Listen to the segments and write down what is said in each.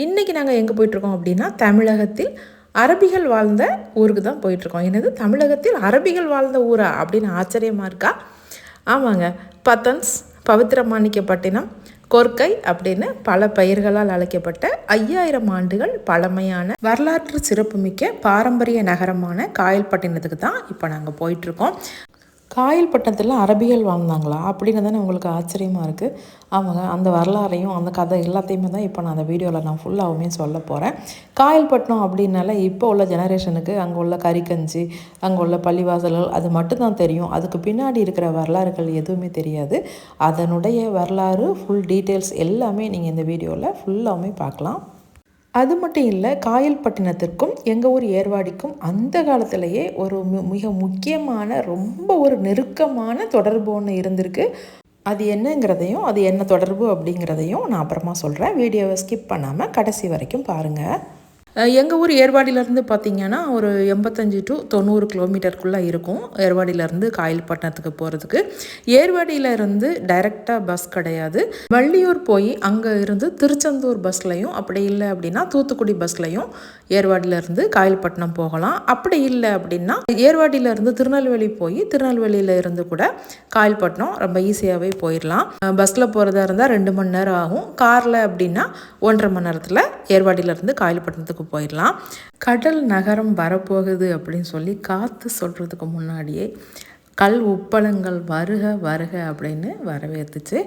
இன்றைக்கி நாங்கள் எங்கே போயிட்டுருக்கோம் அப்படின்னா, தமிழகத்தில் அரபிகள் வாழ்ந்த ஊருக்கு தான் போயிட்டுருக்கோம். என்னது தமிழகத்தில் அரபிகள் வாழ்ந்த ஊரா அப்படின்னு ஆச்சரியமாக இருக்கா? ஆமாங்க, பத்தன்ஸ், பவித்திரமாணிக்கப்பட்டினம், கொர்க்கை அப்படின்னு பல பெயர்களால் அழைக்கப்பட்ட 5000 ஆண்டுகள் பழமையான வரலாற்று சிறப்புமிக்க பாரம்பரிய நகரமான காயல்பட்டினத்துக்கு தான் இப்போ நாங்கள் போயிட்டுருக்கோம். காயல்பட்டினத்தில் அரபிகள் வாழ்ந்தாங்களா அப்படின்னு தானே உங்களுக்கு ஆச்சரியமாக இருக்குது. ஆமாங்க, அந்த வரலாறையும் அந்த கதை எல்லாத்தையுமே தான் இப்போ நான் அந்த வீடியோவில் நான் ஃபுல்லாகவுமே சொல்ல போகிறேன். காயல்பட்டினம் அப்படின்னால இப்போ உள்ள ஜெனரேஷனுக்கு அங்கே உள்ள கறிக்கஞ்சி, அங்கே உள்ள பள்ளிவாசல்கள் அது மட்டும்தான் தெரியும். அதுக்கு பின்னாடி இருக்கிற வரலாறுகள் எதுவுமே தெரியாது. அதனுடைய வரலாறு ஃபுல் டீட்டெயில்ஸ் எல்லாமே நீங்கள் இந்த வீடியோவில் ஃபுல்லாகவுமே பார்க்கலாம். அது மட்டும் இல்லை, காயல்பட்டினத்திற்கும் எங்கள் ஊர் ஏர்வாடிக்கும் அந்த காலத்திலேயே ஒரு மிக முக்கியமான ரொம்ப ஒரு நெருக்கமான தொடர்பு ஒன்று இருந்திருக்கு. அது என்னங்கிறதையும் அது என்ன தொடர்பு அப்படிங்கிறதையும் நான் அப்புறமா சொல்கிறேன். வீடியோவை ஸ்கிப் பண்ணாமல் கடைசி வரைக்கும் பாருங்கள். எங்கள் ஊர் ஏர்வாடியிலேருந்து பார்த்திங்கன்னா ஒரு 85 to 90 கிலோமீட்டருக்குள்ளே இருக்கும். ஏர்வாடியிலேருந்து காயல்பட்டினத்துக்கு போகிறதுக்கு. ஏர்வாடியிலேருந்து டைரெக்டாக பஸ் கிடையாது. வள்ளியூர் போய் அங்கே இருந்து திருச்செந்தூர் பஸ்லையும், அப்படி இல்லை அப்படின்னா தூத்துக்குடி பஸ்லையும் ஏர்வாடியிலேருந்து காயல்பட்டினம் போகலாம். அப்படி இல்லை அப்படின்னா ஏர்வாடியிலேருந்து திருநெல்வேலி போய் திருநெல்வேலியில் இருந்து கூட காயல்பட்டினம் ரொம்ப ஈஸியாகவே போயிடலாம். பஸ்ஸில் போகிறதா இருந்தால் 2 மணி நேரம் ஆகும். காரில் அப்படின்னா 1.5 மணி நேரத்தில் ஏர்வாடியிலேருந்து காயல்பட்டினத்துக்கு போயிடலாம். கடல் நகரம் வரப்போகுது அப்படின்னு சொல்லி காற்று சொல்கிறதுக்கு முன்னாடியே கல் உப்பளங்கள் வருக வருக அப்படின்னு வரவேற்றுச்சு.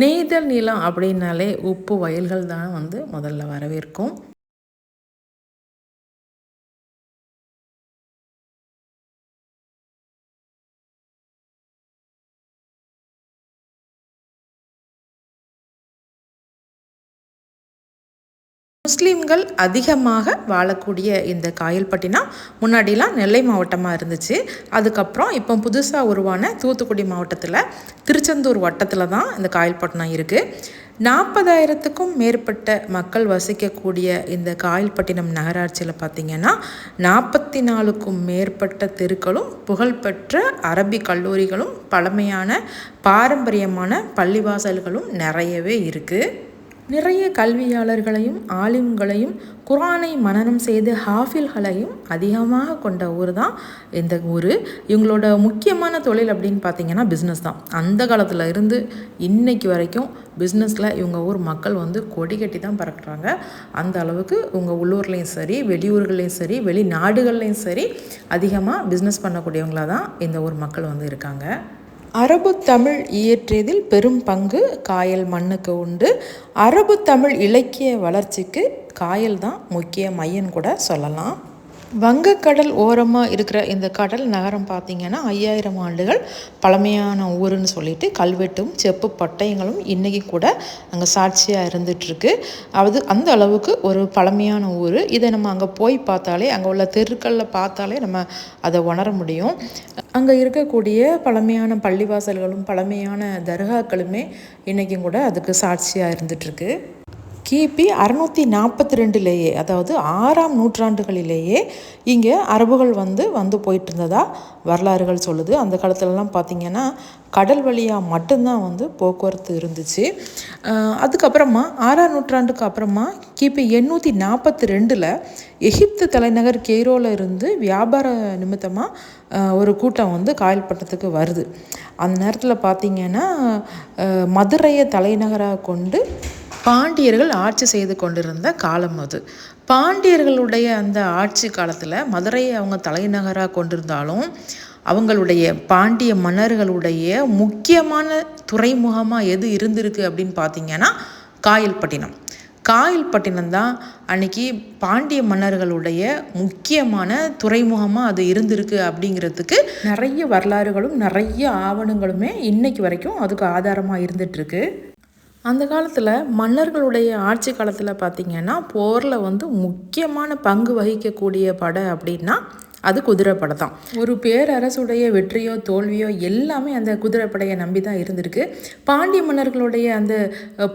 நெய்தல் நிலம் அப்படின்னாலே உப்பு வயல்கள் தான் முதல்ல வரவேற்கும். முஸ்லீம்கள் அதிகமாக வாழக்கூடிய இந்த காயல்பட்டினம் முன்னாடிலாம் நெல்லை மாவட்டமாக இருந்துச்சு. அதுக்கப்புறம் இப்போ புதுசாக உருவான தூத்துக்குடி மாவட்டத்தில் திருச்செந்தூர் வட்டத்தில் தான் இந்த காயல்பட்டினம் இருக்குது. 40,000க்கும் மேற்பட்ட மக்கள் வசிக்கக்கூடிய இந்த காயல்பட்டினம் நகராட்சியில் பார்த்திங்கன்னா 44க்கும் மேற்பட்ட தெருக்களும் புகழ்பெற்ற அரபி கல்லூரிகளும் பழமையான பாரம்பரியமான பள்ளிவாசல்களும் நிறையவே இருக்குது. நிறைய கல்வியாளர்களையும் ஆலிம்களையும் குர்ஆனை மனனம் செய்து ஹாஃபில்களையும் அதிகமாக கொண்ட ஊர் தான் இந்த ஊர். இவங்களோட முக்கியமான தொழில் அப்படின்னு பார்த்திங்கன்னா பிஸ்னஸ் தான். அந்த காலத்தில் இருந்து இன்னைக்கு வரைக்கும் பிஸ்னஸில் இவங்க ஊர் மக்கள் கொடி கட்டி தான் பறக்கிறாங்க. அந்த அளவுக்கு இவங்க உள்ளூர்லேயும் சரி, வெளியூர்கள்லேயும் சரி, வெளிநாடுகள்லேயும் சரி அதிகமாக பிஸ்னஸ் பண்ணக்கூடியவங்களாக தான் இந்த ஊர் மக்கள் இருக்காங்க. அரபு தமிழ் இயற்றியதில் பெரும் பங்கு காயல் மண்ணுக்கு உண்டு. அரபு தமிழ் இலக்கிய வளர்ச்சிக்கு காயல் தான் முக்கிய மையம் கூட சொல்லலாம். வங்கக்கடல் ஓரமாக இருக்கிற இந்த கடல் நகரம் பார்த்திங்கன்னா 5000 ஆண்டுகள் பழமையான ஊருன்னு சொல்லிட்டு கல்வெட்டும் செப்பு பட்டயங்களும் இன்றைக்கி கூட அங்கே சாட்சியாக இருந்துகிட்ருக்கு. அது அந்த அளவுக்கு ஒரு பழமையான ஊர். இதை நம்ம அங்கே போய் பார்த்தாலே, அங்கே உள்ள தெருக்களில் பார்த்தாலே நம்ம அதை உணர முடியும். அங்கே இருக்கக்கூடிய பழமையான பள்ளிவாசல்களும் பழமையான தர்காக்களுமே இன்றைக்கும் கூட அதுக்கு சாட்சியாக இருந்துகிட்ருக்கு. கிபி 642லேயே, அதாவது 6ஆம் நூற்றாண்டுகளிலேயே இங்கே அரபுகள் வந்து போயிட்டு இருந்ததா வரலாறுகள் சொல்லுது. அந்த காலத்துலலாம் பார்த்திங்கன்னா கடல் வழியாக மட்டும்தான் போக்குவரத்து இருந்துச்சு. அதுக்கப்புறமா 6ஆம் நூற்றாண்டுக்கு அப்புறமா கிபி 842ல் எகிப்து தலைநகர் கெய்ரோவில் இருந்து வியாபார நிமித்தமாக ஒரு கூட்டம் காயல்பட்டினத்துக்கு வருது. அந்த நேரத்தில் பார்த்திங்கன்னா மதுரையை தலைநகராக கொண்டு பாண்டியர்கள் ஆட்சி செய்து கொண்டிருந்த காலம் அது. பாண்டியர்களுடைய அந்த ஆட்சி காலத்தில் மதுரையை அவங்க தலைநகராக கொண்டிருந்தாலும் அவங்களுடைய பாண்டிய மன்னர்களுடைய முக்கியமான துறைமுகமாக எது இருந்திருக்கு அப்படின்னு பார்த்திங்கன்னா காயல்பட்டினம். காயல்பட்டினம் தான் அன்றைக்கி பாண்டிய மன்னர்களுடைய முக்கியமான துறைமுகமாக அது இருந்திருக்கு. அப்படிங்கிறதுக்கு நிறைய வரலாறுகளும் நிறைய ஆவணங்களுமே இன்னைக்கு வரைக்கும் அதுக்கு ஆதாரமாக இருந்துகிட்ருக்கு. அந்த காலத்தில் மன்னர்களுடைய ஆட்சி காலத்தில் பார்த்திங்கன்னா போரில் முக்கியமான பங்கு வகிக்கக்கூடிய படை அப்படின்னா அது குதிரைப்படை தான். ஒரு பேரரசுடைய வெற்றியோ தோல்வியோ எல்லாமே அந்த குதிரைப்படையை நம்பி தான் இருந்திருக்கு. பாண்டிய மன்னர்களுடைய அந்த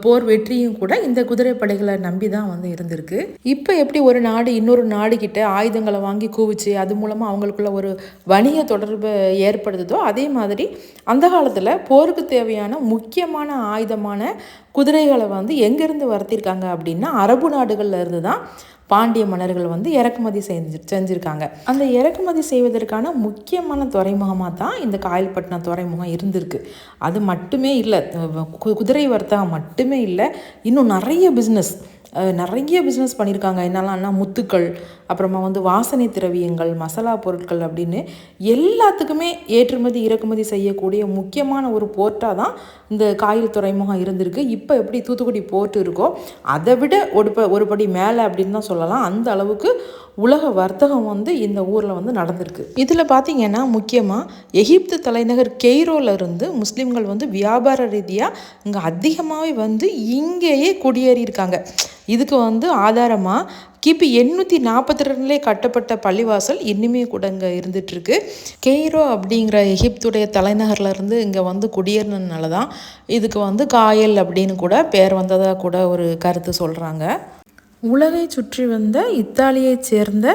போர் வெற்றியும் கூட இந்த குதிரைப்படைகளை நம்பி தான் இருந்திருக்கு. இப்போ எப்படி ஒரு நாடு இன்னொரு நாடுகிட்ட ஆயுதங்களை வாங்கி குவிச்சு அது மூலமாக அவங்களுக்குள்ள ஒரு வணிக தொடர்பு ஏற்படுத்துதோ, அதே மாதிரி அந்த காலத்தில் போருக்கு தேவையான முக்கியமான ஆயுதமான குதிரைகளை வந்து எங்கேருந்து வரத்திருக்காங்க அப்படின்னா அரபு நாடுகளில் இருந்து தான் பாண்டிய மன்னர்கள் வந்து இறக்குமதி செஞ்சுருக்காங்க. அந்த இறக்குமதி செய்வதற்கான முக்கியமான துறைமுகமாக தான் இந்த காயல்பட்டினம் துறைமுகம் இருந்திருக்கு. அது மட்டுமே இல்லை, குதிரை வர்த்தகம் மட்டுமே இல்லை, இன்னும் நிறைய பிஸ்னஸ் பண்ணியிருக்காங்க. என்னெல்லாம்னா முத்துக்கள், அப்புறமா வந்து வாசனை திரவியங்கள், மசாலா பொருட்கள் அப்படின்னு எல்லாத்துக்குமே ஏற்றுமதி இறக்குமதி செய்யக்கூடிய முக்கியமான ஒரு போர்ட்டாக தான் இந்த காயல் துறைமுகம் இருந்திருக்கு. இப்போ எப்படி தூத்துக்குடி போர்ட் இருக்கோ அதை விட ஒரு படி மேலே அப்படின்னு தான் சொல்லலாம். அந்த அளவுக்கு உலக வர்த்தகம் வந்து இந்த ஊரில் வந்து நடந்திருக்கு. இதில் பார்த்திங்கன்னா முக்கியமாக எகிப்து தலைநகர் கெய்ரோலேருந்து முஸ்லீம்கள் வந்து வியாபார ரீதியாக இங்கே அதிகமாகவே வந்து இங்கேயே குடியேறியிருக்காங்க. இதுக்கு வந்து ஆதாரமாக கிபி 842 கட்டப்பட்ட பள்ளிவாசல் இன்னுமே கூட இங்கே இருந்துகிட்ருக்கு. கெய்ரோ அப்படிங்கிற எகிப்துடைய தலைநகர்லேருந்து இங்கே வந்து குடியேறினதுனால தான் இதுக்கு வந்து காயல் அப்படின்னு கூட பேர் வந்ததாக கூட ஒரு கருத்து சொல்கிறாங்க. உலகை சுற்றி வந்த இத்தாலியைச் சேர்ந்த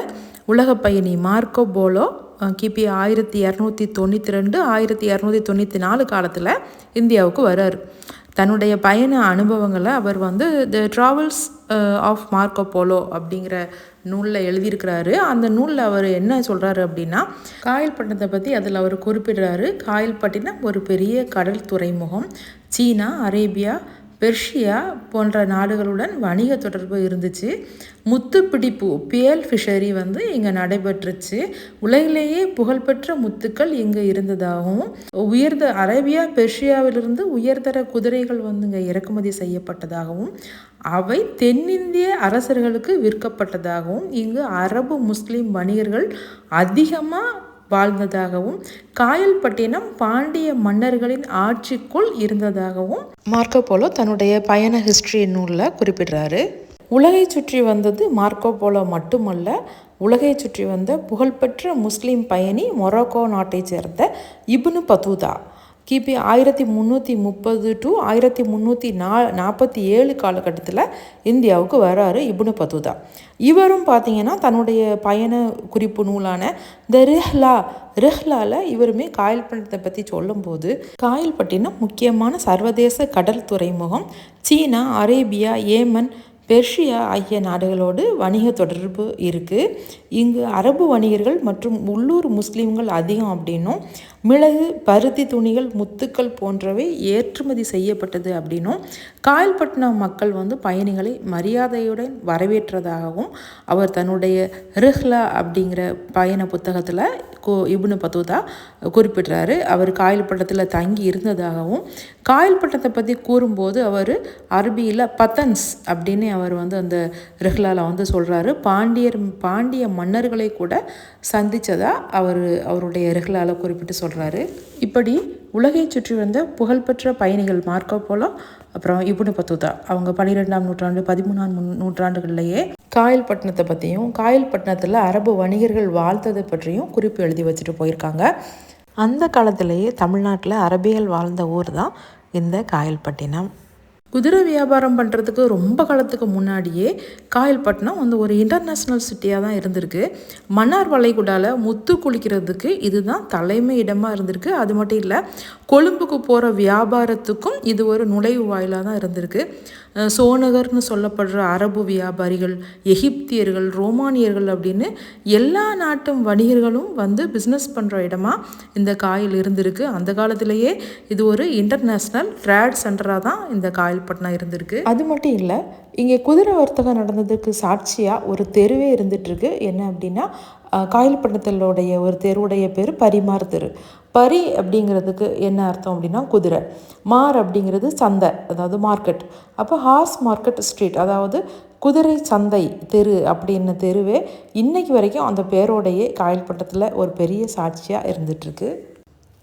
உலக பயணி மார்க்கோ போலோ கிபி 1292 1294 காலத்தில் இந்தியாவுக்கு வர்றார். தன்னுடைய பயண அனுபவங்களை அவர் வந்து த ட்ராவல்ஸ் ஆஃப் மார்க்கோ போலோ அப்படிங்கிற நூலில் எழுதியிருக்கிறாரு. அந்த நூலில் அவர் என்ன சொல்கிறாரு அப்படின்னா, காயல்பட்டினத்தை பற்றி அதில் அவர் குறிப்பிடுறாரு. காயல்பட்டினம் ஒரு பெரிய கடல் துறைமுகம். சீனா, அரேபியா, பெர்ஷியா போன்ற நாடுகளுடன் வணிக தொடர்பு இருந்துச்சு. முத்துப்பிடிப்பு பியல் ஃபிஷரி வந்து இங்கே நடைபெற்றுச்சு. உலகிலேயே புகழ்பெற்ற முத்துக்கள் இங்கே இருந்ததாகவும், அரேபியா பெர்ஷியாவிலிருந்து உயர்தர குதிரைகள் வந்து இங்கே இறக்குமதி செய்யப்பட்டதாகவும், அவை தென்னிந்திய அரசர்களுக்கு விற்கப்பட்டதாகவும், இங்கு அரபு முஸ்லீம் வணிகர்கள் அதிகமாக வாழ்ந்ததாகவும், காயல்பட்டினம் பாண்டிய மன்னர்களின் ஆட்சிக்குள் இருந்ததாகவும் மார்க்கோ போலோ தன்னுடைய பயண ஹிஸ்டரி நூலில் குறிப்பிடுறாரு. உலகை சுற்றி வந்தது மார்க்கோ போலோ மட்டுமல்ல, உலகை சுற்றி வந்த புகழ்பெற்ற முஸ்லீம் பயணி மொரோக்கோ நாட்டை சேர்ந்த இப்னு பத்தூதா கிபி 1330 to 1347 காலகட்டத்தில் இந்தியாவுக்கு வராரு இப்னு பத்தூதா. இவரும் பார்த்திங்கன்னா தன்னுடைய பயண குறிப்பு நூலான த ரிஹ்லாவில் இவருமே காயல்பட்டினத்தை பற்றி சொல்லும்போது, காயல்பட்டினம் முக்கியமான சர்வதேச கடல் துறைமுகம். சீனா, அரேபியா, ஏமன், பெர்ஷியா ஆகிய நாடுகளோடு வணிக தொடர்பு இருக்குது. இங்கு அரபு வணிகர்கள் மற்றும் உள்ளூர் முஸ்லீம்கள் அதிகம் அப்படின்னும், மிளகு, பருத்தி துணிகள், முத்துக்கள் போன்றவை ஏற்றுமதி செய்யப்பட்டது அப்படின்னும், காயல்பட்டினம் மக்கள் வந்து பயணிகளை மரியாதையுடன் வரவேற்றதாகவும் அவர் தன்னுடைய ரிஹ்லா அப்படிங்கிற பயண புத்தகத்தில் இப்னு பத்தூதா குறிப்பிடுறாரு. அவர் காயல்பட்டினத்தில் தங்கி இருந்ததாகவும், காயல்பட்டினத்தை பற்றி கூறும்போது அவர் அரபியில் பத்தன்ஸ் அப்படின்னு அவர் வந்து அந்த ரிஹ்லாவில் வந்து சொல்கிறாரு. பாண்டிய மன்னர்களை கூட சந்தித்ததா அவருடைய ரிஹ்லாவில் குறிப்பிட்டு சொல்கிறாரு. இப்படி உலகை சுற்றி வந்த புகழ்பெற்ற பயணிகள் மார்க்கோ போலோ, அப்புறம் இப்னு பத்தூதா, அவங்க 12ஆம் நூற்றாண்டு 13ஆம் நூற்றாண்டுகளிலேயே காயல்பட்டினத்தை பற்றியும், காயல்பட்டினத்தில் அரபு வணிகர்கள் வாழ்ந்ததை பற்றியும் குறிப்பு எழுதி வச்சுட்டு போயிருக்காங்க. அந்த காலத்திலேயே தமிழ்நாட்டில் அரபிகள் வாழ்ந்த ஊர் தான் இந்த காயல்பட்டினம். குதிரை வியாபாரம் பண்ணுறதுக்கு ரொம்ப காலத்துக்கு முன்னாடியே காயல்பட்டினம் வந்து ஒரு இன்டர்நேஷ்னல் சிட்டியாக தான் இருந்திருக்கு. மன்னார் வளைகுடாவில் முத்து குளிக்கிறதுக்கு இதுதான் தலைமை இடமாக இருந்திருக்கு. அது மட்டும் இல்லை, கொழும்புக்கு போகிற வியாபாரத்துக்கும் இது ஒரு நுழைவு வாயிலாக தான் இருந்திருக்கு. சோனகர்னு சொல்லப்படுற அரபு வியாபாரிகள், எகிப்தியர்கள், ரோமானியர்கள் அப்படின்னு எல்லா நாட்டு வணிகர்களும் வந்து பிஸ்னஸ் பண்ணுற இடமா இந்த காயல் இருந்திருக்கு. அந்த காலத்திலேயே இது ஒரு இன்டர்நேஷ்னல் ட்ரேட் சென்டராக தான் இந்த காயல்பட்டினம் இருந்திருக்கு. அது மட்டும் இல்லை, இங்கே குதிரை வர்த்தகம் நடந்ததுக்கு சாட்சியாக ஒரு தெருவே இருந்துகிட்ருக்கு. என்ன அப்படின்னா, காயல்பட்டினத்திலுடைய ஒரு தெருவுடைய பேர் பரிமார் தெரு. பரி அப்படிங்கிறதுக்கு என்ன அர்த்தம் அப்படின்னா குதிரை, மார் அப்படிங்கிறது சந்தை, அதாவது மார்க்கெட். அப்போ ஹார்ஸ் மார்க்கெட் ஸ்ட்ரீட், அதாவது குதிரை சந்தை தெரு அப்படின்னு தெருவே இன்னைக்கு வரைக்கும் அந்த பேரோடையே காயல்பட்டினத்தில் ஒரு பெரிய சாட்சியாக இருந்துகிட்ருக்கு.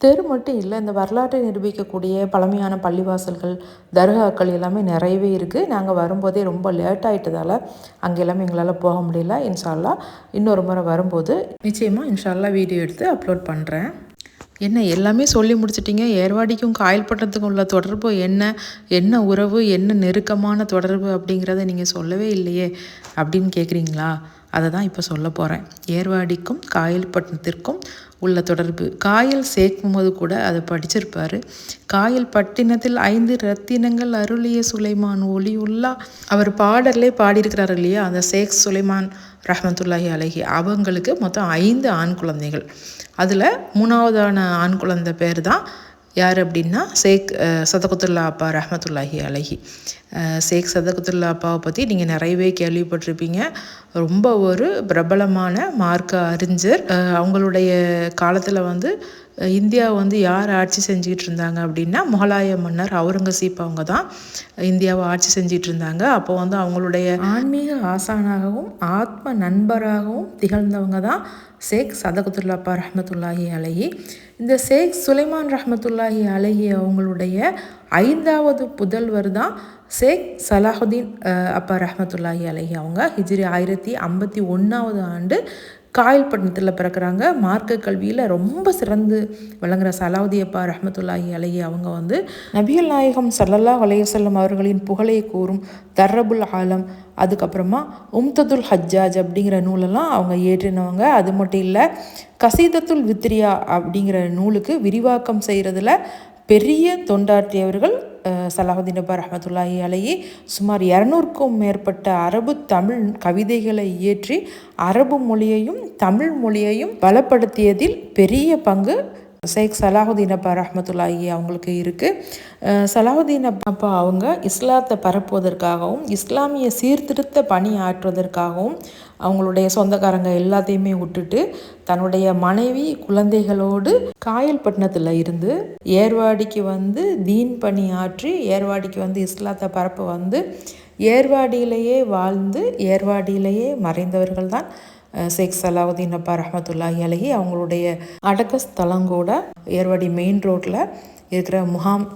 தெரு மட்டும் இல்லை, இந்த வரலாற்றை நிரூபிக்கக்கூடிய பழமையான பள்ளிவாசல்கள், தர்காக்கள் எல்லாமே நிறையவே இருக்குது. நாங்கள் வரும்போதே ரொம்ப லேட் ஆகிட்டதால் அங்கே எல்லாமே எங்களால் போக முடியல. இன்ஷால்லா இன்னொரு முறை வரும்போது நிச்சயமாக இன்ஷால்லா வீடியோ எடுத்து அப்லோட் பண்ணுறேன். என்ன எல்லாமே சொல்லி முடிச்சிட்டிங்க, ஏர்வாடிக்கும் காயல்பட்டினத்துக்கும் உள்ள தொடர்பு என்ன உறவு, என்ன நெருக்கமான தொடர்பு அப்படிங்கிறத நீங்கள் சொல்லவே இல்லையே அப்படின்னு கேட்குறீங்களா? அதை தான் இப்போ சொல்ல போகிறேன். ஏர்வாடிக்கும் காயல்பட்டினத்திற்கும் உள்ள தொடர்பு. காயல் சேர்க்கும்போது கூட அதை படிச்சிருப்பார். காயல் பட்டினத்தில் 5 ரத்தினங்கள் அருளிய சுலைமான் ஒளியுல்லா, அவர் பாடலே பாடியிருக்கிறார் இல்லையா, அந்த ஷேக் சுலைமான் ரஹ்மத்துல்லாஹி அலைஹி அவங்களுக்கு மொத்தம் 5 ஆண் குழந்தைகள். அதில் 3ஆவதான ஆண் குழந்தை பேர் தான் யார் அப்படின்னா ஷேக் சதகத்துல்லா அப்பா ரஹ்மத்துல்லாஹி அலைஹி. ஷேக் சதகத்துல்லா அப்பாவை பற்றி நீங்கள் நிறையவே கேள்விப்பட்டிருப்பீங்க. ரொம்ப ஒரு பிரபலமான மார்க்க அறிஞர். அவங்களுடைய காலத்தில் வந்து இந்தியா வந்து யார் ஆட்சி செஞ்சுக்கிட்டு இருந்தாங்க அப்படின்னா முகலாய மன்னர் அவுரங்கசீப் அவங்க தான் இந்தியாவை ஆட்சி செஞ்சிட்டு இருந்தாங்க. அப்போ வந்து அவங்களுடைய ஆன்மீக ஆசானாகவும் ஆத்ம நண்பராகவும் திகழ்ந்தவங்க தான் ஷேக் சதகத்துல்லா அப்பா ரஹ்மத்துல்லாஹி அலைஹி. இந்த ஷேக் சுலைமான் ரஹ்மத்துல்லாஹி அலைஹி அவங்களுடைய 5வது புதல்வர் தான் ஷேக் சலாஹுதீன் அப்பா ரஹ்மத்துல்லாஹி அலைஹி. அவங்க ஹிஜ்ரி 1051 ஆண்டு காயல்பட்டினத்தில் பிறக்கிறாங்க. மார்க்க கல்வியில் ரொம்ப சிறந்து விளங்குற சலாஹுதீன் அப்பா ரஹ்மத்துல்லாஹி அலைஹி அவங்க வந்து நபிகள் நாயகம் ஸல்லல்லாஹு அலைஹி வஸல்லம் அவர்களின் புகழை கூறும் தர்ரபுல் ஆலம், அதுக்கப்புறமா உம்ததுல் ஹஜ்ஜாஜ் அப்படிங்கிற நூலெல்லாம் அவங்க ஏற்றினவங்க. அது மட்டும் இல்லை, கசீதத்துல் வித்ரியா அப்படிங்கிற நூலுக்கு விரிவாக்கம் செய்கிறதுல பெரிய தொண்டாற்றியவர்கள் சலாஹுதீன் அப்பா ரஹ்மத்துல்லாஹி அலைஹி. சுமார் 200க்கும் மேற்பட்ட அரபு தமிழ் கவிதைகளை இயற்றி அரபு மொழியையும் தமிழ் மொழியையும் பலப்படுத்தியதில் பெரிய பங்கு ஷேக் சலாஹுதீன் அப்பா ரஹ்மத்துல்லாஹி அவங்களுக்கு இருக்குது. சலாஹுதீன் அப்பா அவங்க இஸ்லாத்தை பரப்புவதற்காகவும் இஸ்லாமிய சீர்திருத்த பணி ஆற்றுவதற்காகவும் அவங்களுடைய சொந்தக்காரங்க எல்லாத்தையுமே விட்டுட்டு தன்னுடைய மனைவி குழந்தைகளோடு காயல்பட்டினத்தில் இருந்து ஏர்வாடிக்கு வந்து தீன் பணி ஆற்றி ஏர்வாடிக்கு வந்து இஸ்லாத்தை பரப்ப வந்து ஏர்வாடியிலேயே வாழ்ந்து ஏர்வாடியிலேயே மறைந்தவர்கள் தான் ஷேக் சலாஹுதீன் அப்பா ரஹ்மத்துல்லாஹி அலைஹி. அவங்களுடைய அடக்க ஸ்தலம் கூட ஏர்வாடி மெயின் ரோட்டில் இருக்கிற முகாம்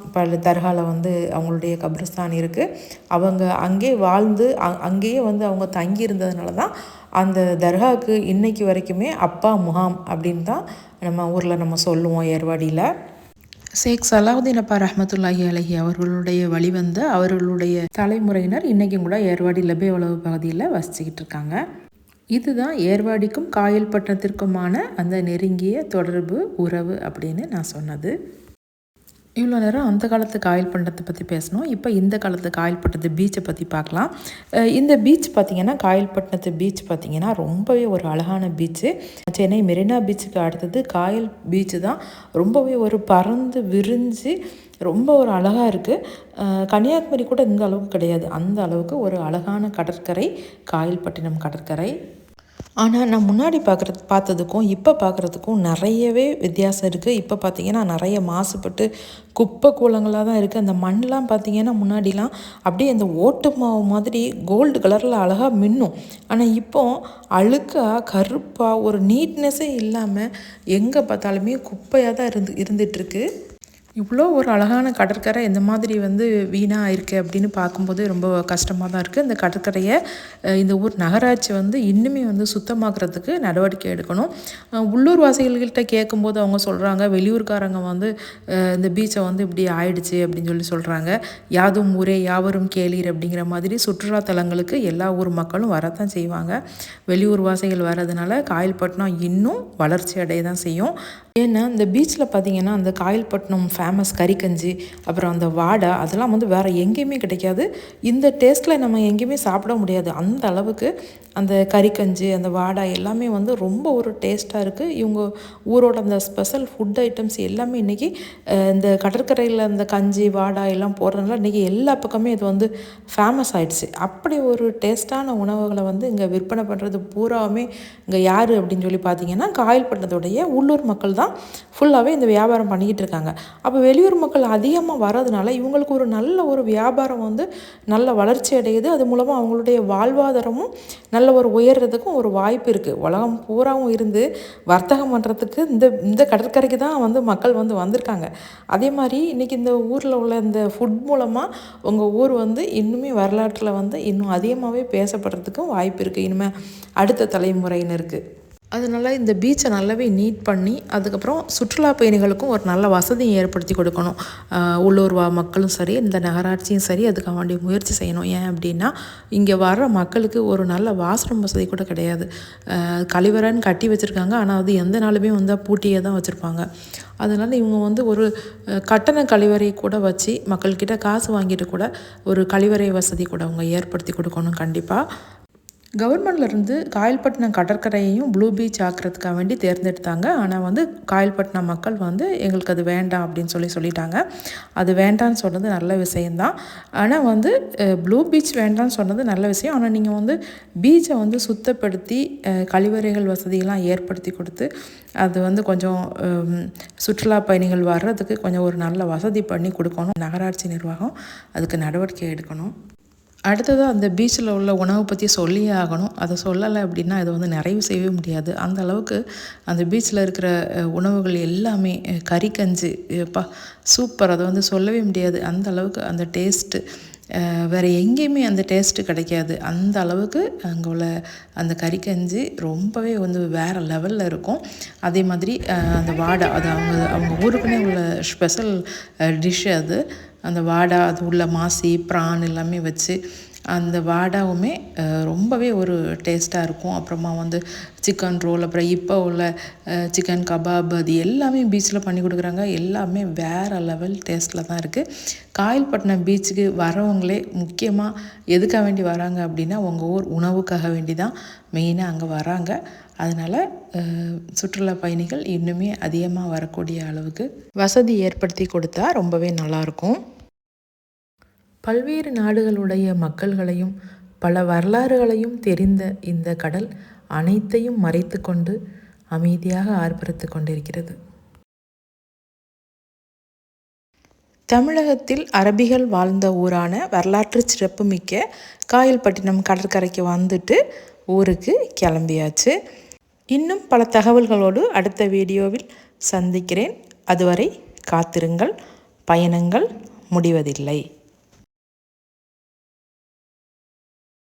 தர்காவில் வந்து அவங்களுடைய கப்ரிஸ்தான் இருக்குது. அவங்க அங்கே வாழ்ந்து அங்கேயே வந்து அவங்க தங்கி இருந்ததுனால தான் அந்த தர்காவுக்கு இன்னைக்கு வரைக்குமே அப்பா முகாம் அப்படின்னு தான் நம்ம ஊரில் நம்ம சொல்லுவோம் ஏர்வாடியில். ஷேக் சலாஹுதீன் அப்பா ரஹ்மத்துல்லாஹி அலைஹி அவர்களுடைய வழிவந்த அவர்களுடைய தலைமுறையினர் இன்றைக்கும் கூட ஏர்வாடி லபே உளவு பகுதியில் வசிச்சுக்கிட்டு இருக்காங்க. இதுதான் ஏர்வாடிக்கும் காயல்பட்டினத்திற்குமான அந்த நெருங்கிய தொடர்பு உறவு அப்படின்னு நான் சொன்னது. இவ்வளோ நேரம் அந்த காலத்து காயல்பட்டினத்தை பற்றி பேசணும். இப்போ இந்த காலத்து காயல்பட்டினத்து பீச்சை பற்றி பார்க்கலாம். இந்த பீச் பார்த்திங்கன்னா காயல்பட்டினத்து பீச் பார்த்திங்கன்னா ரொம்பவே ஒரு அழகான பீச்சு. சென்னை மெரினா பீச்சுக்கு அடுத்தது காயல் பீச்சு தான். ரொம்பவே ஒரு பறந்து விரிஞ்சு ரொம்ப ஒரு அழகாக இருக்குது. கன்னியாகுமரி கூட இந்த அளவுக்கு கிடையாது. அந்த அளவுக்கு ஒரு அழகான கடற்கரை காயல்பட்டினம் கடற்கரை. ஆனால் நான் முன்னாடி பார்த்ததுக்கும் இப்போ பார்க்குறதுக்கும் நிறையவே வித்தியாசம் இருக்குது. இப்போ பார்த்திங்கன்னா நிறைய மாசுபட்டு குப்பை கூலங்களாக தான் இருக்குது. அந்த மண்ணெலாம் பார்த்திங்கன்னா முன்னாடிலாம் அப்படியே அந்த ஓட்டு மாவு மாதிரி கோல்டு கலரில் அழகாக மின்னும். ஆனால் இப்போ அழுக்காக கருப்பாக ஒரு நீட்னஸே இல்லாமல் எங்கே பார்த்தாலுமே குப்பையாக தான் இருந்துகிட்ருக்கு. இவ்வளோ ஒரு அழகான கடற்கரை இந்த மாதிரி வந்து வீணாக இருக்குது அப்படின்னு பார்க்கும்போது ரொம்ப கஷ்டமாக தான் இருக்குது. இந்த கடற்கரையை இந்த ஊர் நகராட்சி வந்து இன்னுமே வந்து சுத்தமாக்குறதுக்கு நடவடிக்கை எடுக்கணும். உள்ளூர் வாசிகள்கிட்ட கேட்கும்போது அவங்க சொல்கிறாங்க, வெளியூர்காரங்க வந்து இந்த பீச்சை வந்து இப்படி ஆயிடுச்சு அப்படின்னு சொல்கிறாங்க. யாதும் ஊரே யாவரும் கேளீர் அப்படிங்கிற மாதிரி சுற்றுலாத்தலங்களுக்கு எல்லா ஊர் மக்களும் வரத்தான் செய்வாங்க. வெளியூர் வாசிகள் வர்றதுனால காயல்பட்டினம் இன்னும் வளர்ச்சி அடைய தான் செய்யும். ஏன்னா இந்த பீச்சில் பார்த்திங்கன்னா அந்த காயல்பட்டினம் ஃபேமஸ் கறிக்கஞ்சி, அப்புறம் அந்த வாடை, அதெல்லாம் வந்து வேறு எங்கேயுமே கிடைக்காது. இந்த டேஸ்ட்டில் நம்ம எங்கேயுமே சாப்பிட முடியாது. அந்த அளவுக்கு அந்த கறிக்கஞ்சி அந்த வாடை எல்லாமே வந்து ரொம்ப ஒரு டேஸ்ட்டாக இருக்குது. இவங்க ஊரோட அந்த ஸ்பெஷல் ஃபுட் ஐட்டம்ஸ் எல்லாமே இன்றைக்கி இந்த கடற்கரையில் அந்த கஞ்சி வாடை எல்லாம் போடுறதுனால இன்றைக்கி எல்லா பக்கமே இது வந்து ஃபேமஸ் ஆகிடுச்சு. அப்படி ஒரு டேஸ்ட்டான உணவுகளை வந்து இங்கே விற்பனை பண்ணுறது பூராவுமே இங்கே யார் அப்படின்னு சொல்லி பார்த்திங்கன்னா காயல்பட்டினத்துடைய உள்ளூர் மக்கள் தான் ஃபுல்லாகவே இந்த வியாபாரம் பண்ணிக்கிட்டு இருக்காங்க. அப்போ வெளியூர் மக்கள் அதிகமாக வர்றதுனால இவங்களுக்கு ஒரு நல்ல ஒரு வியாபாரம் வந்து நல்ல வளர்ச்சி அடையுது. அது மூலமாக அவங்களுடைய வாழ்வாதாரமும் நல்ல ஒரு உயர்றதுக்கும் ஒரு வாய்ப்பு இருக்குது. உலகம் பூராவும் இருந்து வர்த்தகம் பண்ணுறதுக்கு இந்த கடற்கரைக்கு தான் வந்து மக்கள் வந்து வந்திருக்காங்க. அதே மாதிரி இன்றைக்கி இந்த ஊரில் உள்ள இந்த ஃபுட் மூலமாக உங்கள் ஊர் வந்து இன்னுமே வரலாற்றில் வந்து இன்னும் அதிகமாகவே பேசப்படுறதுக்கும் வாய்ப்பு இருக்குது இனிமேல் அடுத்த தலைமுறையினருக்கு. அதனால் இந்த பீச்சை நல்லாவே நீட் பண்ணி அதுக்கப்புறம் சுற்றுலா பயணிகளுக்கும் ஒரு நல்ல வசதியை ஏற்படுத்தி கொடுக்கணும். உள்ளூர் மக்களும் சரி, இந்த நகராட்சியும் சரி அதுக்காக வேண்டிய முயற்சி செய்யணும். ஏன் அப்படின்னா இங்கே வர்ற மக்களுக்கு ஒரு நல்ல வாஷ்ரூம் வசதி கூட கிடையாது. கழிவறைன்னு கட்டி வச்சுருக்காங்க, ஆனால் அது எந்த நாளுமே வந்து பூட்டியே தான் வச்சுருப்பாங்க. அதனால் இவங்க ஒரு கட்டண கழிவறை கூட வச்சு மக்கள்கிட்ட காசு வாங்கிட்டு கூட ஒரு கழிவறை வசதி கூட அவங்க ஏற்படுத்தி கொடுக்கணும் கண்டிப்பாக. கவர்மெண்ட்லேருந்து காயல்பட்டினம் கடற்கரையையும் ப்ளூ பீச் ஆக்கிறதுக்காக வேண்டி தேர்ந்தெடுத்தாங்க. ஆனால் காயல்பட்டினம் மக்கள் எங்களுக்கு அது வேண்டாம் அப்படின்னு சொல்லிட்டாங்க. அது வேண்டான்னு சொன்னது நல்ல விஷயந்தான். ஆனால் ப்ளூ பீச் வேண்டான்னு சொன்னது நல்ல விஷயம். ஆனால் நீங்கள் பீச்சை சுத்தப்படுத்தி கழிவறைகள் வசதியெல்லாம் ஏற்படுத்தி கொடுத்து அது கொஞ்சம் சுற்றுலா பயணிகள் வர்றதுக்கு கொஞ்சம் ஒரு நல்ல வசதி பண்ணி கொடுக்கணும். நகராட்சி நிர்வாகம் அதுக்கு நடவடிக்கை எடுக்கணும். அடுத்ததாக அந்த பீச்சில் உள்ள உணவை பற்றி சொல்லியே ஆகணும். அதை சொல்லலை அப்படின்னா இதை நிறைவு செய்யவே முடியாது. அந்த அளவுக்கு அந்த பீச்சில் இருக்கிற உணவுகள் எல்லாமே கறிக்கஞ்சி சூப்பர். அதை சொல்லவே முடியாது. அந்த அளவுக்கு அந்த டேஸ்ட்டு வேறு எங்கேயுமே அந்த டேஸ்ட்டு கிடைக்காது. அந்த அளவுக்கு அங்கே உள்ள அந்த கறிக்கஞ்சி ரொம்பவே வேறு லெவலில் இருக்கும். அதே மாதிரி அந்த வாடை அது அவங்க ஊருக்குன்னே உள்ள ஸ்பெஷல் டிஷ் அது. அந்த வாடை அது உள்ள மாசி ப்ரான் எல்லாமே வச்சு அந்த வாடாவுமே ரொம்பவே ஒரு டேஸ்ட்டாக இருக்கும். அப்புறமா சிக்கன் ரோல், அப்புறம் இப்போ உள்ள சிக்கன் கபாப் அது எல்லாமே பீச்சில் பண்ணி கொடுக்குறாங்க. எல்லாமே வேறு லெவல் டேஸ்ட்டில் தான் இருக்குது. காயல்பட்டினம் பீச்சுக்கு வரவங்களே முக்கியமாக எதுக்காக வேண்டி வராங்க அப்படின்னா உங்கள் ஊர் உணவுக்காக வேண்டி தான் மெயினாக அங்கே வராங்க. அதனால் சுற்றுலா பயணிகள் இன்னுமே அதிகமாக வரக்கூடிய அளவுக்கு வசதி ஏற்படுத்தி கொடுத்தா ரொம்பவே நல்லாயிருக்கும். பல்வேறு நாடுகளுடைய மக்கள்களையும் பல வரலாறுகளையும் தெரிந்த இந்த கடல் அனைத்தையும் மறைத்து கொண்டு அமைதியாக ஆர்ப்பரித்து கொண்டிருக்கிறது. தமிழகத்தில் அரபிகள் வாழ்ந்த ஊரான வரலாற்று சிறப்புமிக்க காயல்பட்டினம் கடற்கரைக்கு வந்துட்டு ஊருக்கு கிளம்பியாச்சு. இன்னும் பல தகவல்களோடு அடுத்த வீடியோவில் சந்திக்கிறேன். அதுவரை காத்திருங்கள். பயணங்கள் முடிவதில்லை.